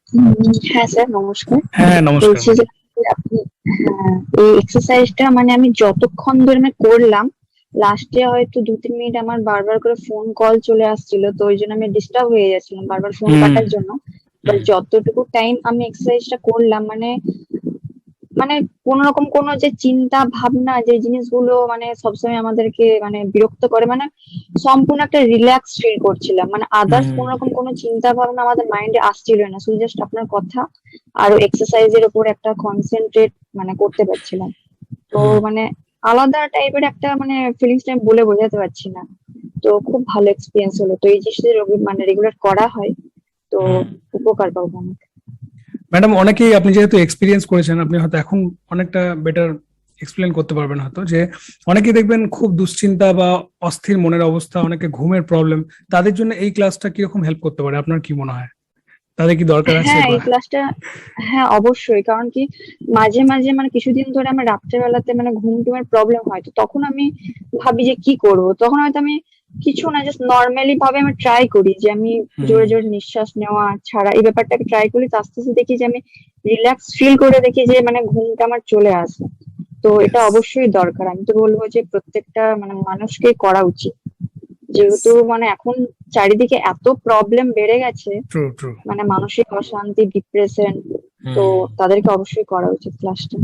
হ্যাঁ স্যার, নমস্কার। হ্যাঁ, নমস্কার বলছি যে ম্যাডাম। আপনি, হ্যাঁ, এই এক্সারসাইজটা মানে আমি যতক্ষণ ধরে আমি করলাম, লাস্টে হয়তো 2-3 মিনিট আমার বারবার করে ফোন কল চলে আসছিল, তো ওই জন্য আমি ডিস্টার্ব হয়ে যাচ্ছিলাম বারবার ফোন হুম, কাটার জন্য। বাট হুম, যতটুকু টাইম আমি এক্সারসাইজটা করলাম, মানে মানে কোন রকম কোন যে চিন্তা ভাবনা, যে জিনিসগুলো মানে সবসময় আমাদেরকে মানে বিরক্ত করে, মানে সম্পূর্ণ একটা রিল্যাক্স ফিল করছিলাম। মানে আদার্স হুম, কোন রকম কোন চিন্তা ভাবনা আমাদের মাইন্ডে আসছিল না, শুধু জাস্ট আপনার কথা আর এক্সারসাইজের উপর একটা কনসেন্ট্রেট মানে করতে পারছিলাম। তো হুম, মানে আলাদা টাইপের একটা মানে ফিলিংসটা আমি বলে বোঝাতে পারছি না। তো খুব ভালো এক্সপিরিয়েন্স হলো। তো এই জিনিসটা যদি মানে রেগুলার করা হয়, তো হুম। উপকার পাবো অনেক। ম্যাডাম, অনেকেই আপনি যেহেতু এক্সপিরিয়েন্স করেছেন, আপনি হয়তো এখন অনেকটা বেটার এক্সপ্লেন করতে পারবেন হয়তো, যে অনেকেই দেখবেন খুব দুশ্চিন্তা বা অস্থির মনের অবস্থা, অনেকে ঘুমের প্রবলেম, তাদের জন্য এই ক্লাসটা কিরকম হেল্প করতে পারে, আপনার কি মনে হয়? তাদের কি দরকার আছে হ্যাঁ, বা? এই ক্লাসটা, হ্যাঁ অবশ্যই। কারণ কি, মাঝে মাঝে মানে কিছুদিন ধরে আমার রাত্রেবেলাতে মানে ঘুম টুমের প্রবলেম হয়, তো তখন আমি ভাবি যে কি করব। তখন হয়তো আমি কিছু না, জাস্ট নর্মালি ভাবে আমি ট্রাই করি যে আমি হুম, জোরে জোরে নিঃশ্বাস নেওয়া ছাড়া এই ব্যাপারটাকে ট্রাই করি। তো আস্তে আস্তে দেখি যে আমি রিল্যাক্স ফিল করে দেখি যে মানে ঘুমটা আমার চলে আসে। তো এটা ইয়েস, অবশ্যই দরকার, আমি তো বলবো যে প্রত্যেকটা মানে মানুষকে করা উচিত। ইয়েস, যেহেতু মানে এখন চারিদিকে এত প্রবলেম বেড়ে গেছে, ট্রু, ট্রু। মানে মানসিক অশান্তি, ডিপ্রেশন, তো হুম। তাদেরকে অবশ্যই করা উচিত ক্লাসটা।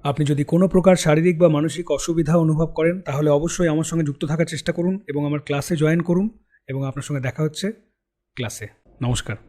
আপনি যদি কোনো প্রকার শারীরিক বা মানসিক অসুবিধা অনুভব করেন, তাহলে অবশ্যই আমার সঙ্গে যুক্ত থাকার চেষ্টা করুন এবং আমার ক্লাসে জয়েন করুন, এবং আপনার সঙ্গে দেখা হচ্ছে ক্লাসে। নমস্কার।